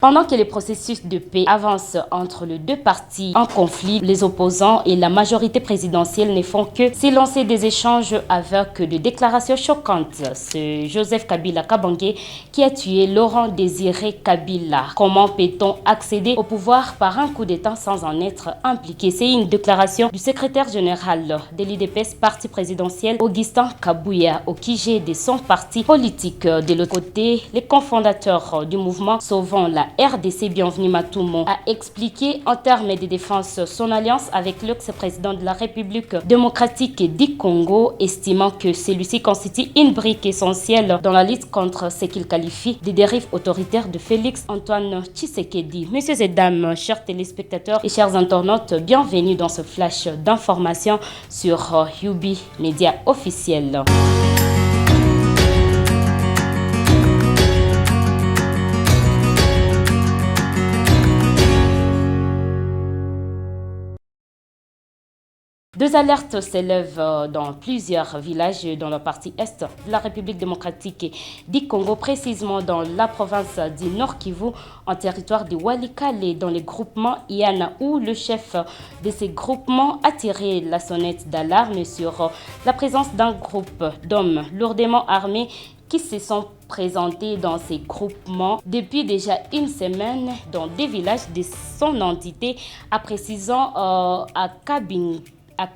Pendant que les processus de paix avancent entre les deux parties en conflit, les opposants et la majorité présidentielle ne font que s'élancer des échanges avec des déclarations choquantes. C'est Joseph Kabila Kabange qui a tué Laurent Désiré Kabila. Comment peut-on accéder au pouvoir par un coup d'État sans en être impliqué? C'est une déclaration du secrétaire général de l'IDPS, parti présidentiel, Augustin Kabouya, au QG de son parti politique. De l'autre côté, les cofondateurs du mouvement Sauvons la RDC, Bienvenue Matumo, a expliqué en termes de défense son alliance avec l'ex-président de la République démocratique du Congo, estimant que celui-ci constitue une brique essentielle dans la lutte contre ce qu'il qualifie de dérives autoritaires de Félix Antoine Tshisekedi. Messieurs et dames, chers téléspectateurs et chers internautes, bienvenue dans ce flash d'information sur Yubi Média officiel. Deux alertes s'élèvent dans plusieurs villages dans la partie est de la République démocratique du Congo, précisément dans la province du Nord Kivu, en territoire de Walikale, dans les groupements Iana, où le chef de ces groupements a tiré la sonnette d'alarme sur la présence d'un groupe d'hommes lourdement armés qui se sont présentés dans ces groupements depuis déjà une semaine dans des villages de son entité, à précisant à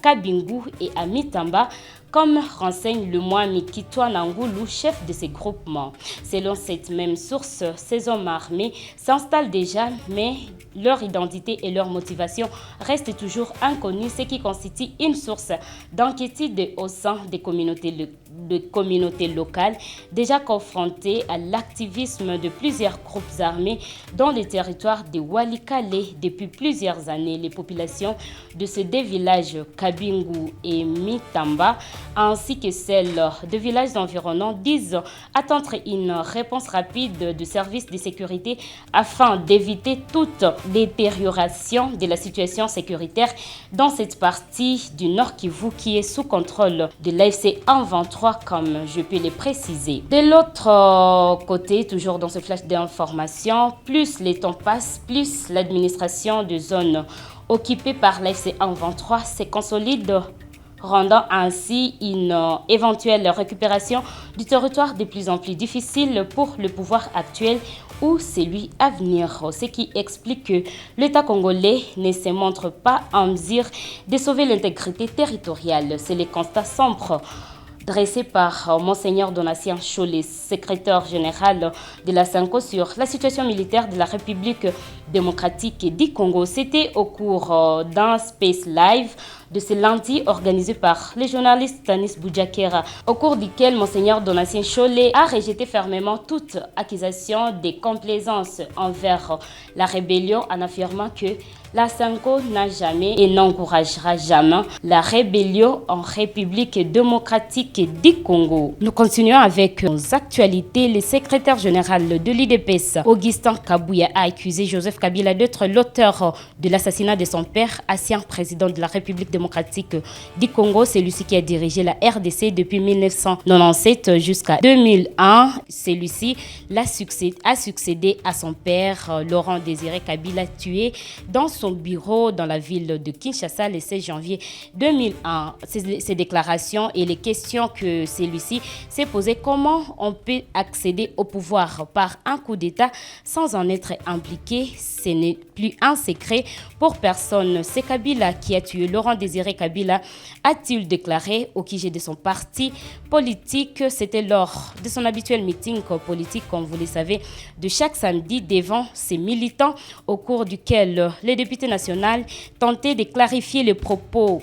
Kabingu et à Mitamba, comme renseigne le Mwami Kitwa Nangoulou, chef de ces groupements. Selon cette même source, ces hommes armés s'installent déjà, mais leur identité et leur motivation restent toujours inconnues, ce qui constitue une source d'inquiétude au sein des communautés locales déjà confrontées à l'activisme de plusieurs groupes armés dans les territoires de Walikale depuis plusieurs années. Les populations de ces deux villages, Kabingu et Mitamba, ainsi que celles de villages environnants, disent attendre une réponse rapide du service de sécurité afin d'éviter toute détérioration de la situation sécuritaire dans cette partie du Nord Kivu qui est sous contrôle de l'AFC 123, comme je peux le préciser. De l'autre côté, toujours dans ce flash d'information, plus les temps passent, plus l'administration de zones occupées par l'AFC 123 se consolide, rendant ainsi une éventuelle récupération du territoire de plus en plus difficile pour le pouvoir actuel ou celui à venir, ce qui explique que l'État congolais ne se montre pas en mesure de sauver l'intégrité territoriale. C'est le constat sombre dressé par Monseigneur Donatien Cholé, secrétaire général de la SENCO, sur la situation militaire de la République démocratique du Congo. C'était au cours d'un Space Live de ce lundi organisé par les journalistes Tanis Boudjakera, au cours duquel Monseigneur Donatien Cholé a rejeté fermement toute accusation de complaisance envers la rébellion en affirmant que la SENCO n'a jamais et n'encouragera jamais la rébellion en République démocratique du Congo. Nous continuons avec nos actualités. Le secrétaire général de l'IDPS, Augustin Kabouya, a accusé Joseph Kabila d'être l'auteur de l'assassinat de son père, ancien président de la République démocratique du Congo. C'est lui qui a dirigé la RDC depuis 1997 jusqu'à 2001. Celui-ci a succédé à son père, Laurent Désiré Kabila, tué dans son bureau dans la ville de Kinshasa le 16 janvier 2001. Ces déclarations et les questions que celui-ci s'est posées: comment on peut accéder au pouvoir par un coup d'État sans en être impliqué? Ce n'est plus un secret pour personne. C'est Kabila qui a tué Laurent Désiré Kabila, a-t-il déclaré au QG de son parti politique. C'était lors de son habituel meeting politique, comme vous le savez, de chaque samedi devant ses militants, au cours duquel les députés nationaux tentaient de clarifier les propos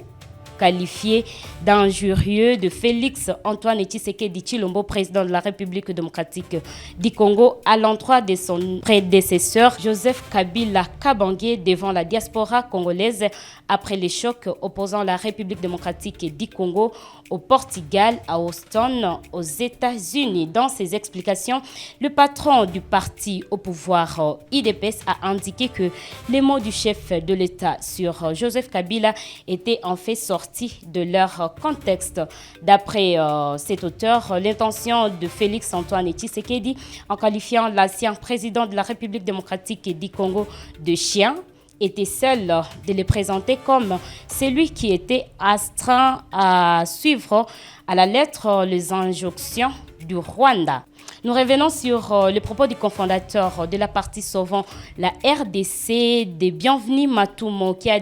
qualifié d'injurieux de Félix Antoine Tshisekedi Tshilombo, président de la République démocratique du Congo, à l'endroit de son prédécesseur Joseph Kabila Kabange devant la diaspora congolaise après les chocs opposant la République démocratique du Congo au Portugal, à Houston, aux États-Unis. Dans ses explications, le patron du parti au pouvoir IDPS a indiqué que les mots du chef de l'État sur Joseph Kabila étaient en fait sortis sortis de leur contexte. D'après cet auteur, l'intention de Félix Antoine Tshisekedi, en qualifiant l'ancien président de la République démocratique du Congo de chien, était celle de les présenter comme celui qui était astreint à suivre à la lettre les injonctions du Rwanda. Nous revenons sur les propos du cofondateur de la partie sauvant la RDC, de Bienvenu Matumo, qui a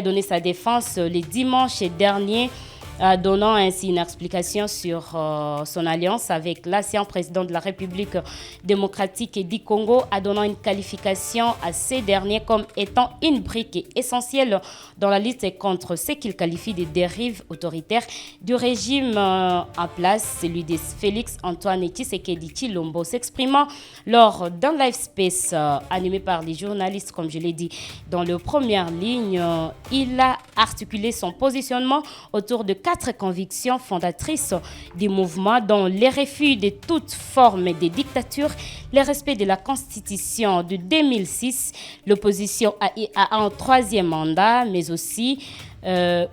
donné sa défense le dimanche dernier, donnant ainsi une explication sur son alliance avec l'ancien président de la République démocratique du Congo, en donnant une qualification à ces derniers comme étant une brique essentielle dans la lutte contre ce qu'il qualifie de dérives autoritaires du régime en place, celui de Félix Antoine Tshisekedi Tshilombo. S'exprimant lors d'un live space animé par les journalistes, comme je l'ai dit, dans les premières lignes, il a articulé son positionnement autour de 4 convictions fondatrices du mouvement, dont les refus de toute forme de dictature, le respect de la Constitution de 2006, l'opposition à un 3e mandat, mais aussi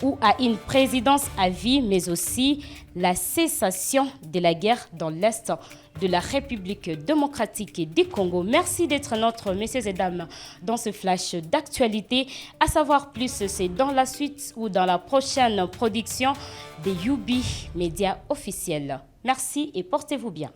ou à une présidence à vie, mais aussi la cessation de la guerre dans l'Est de la République démocratique du Congo. Merci d'être notre, messieurs et dames, dans ce flash d'actualité. À savoir plus, c'est dans la suite ou dans la prochaine production des Yubi Médias officiels. Merci et portez-vous bien.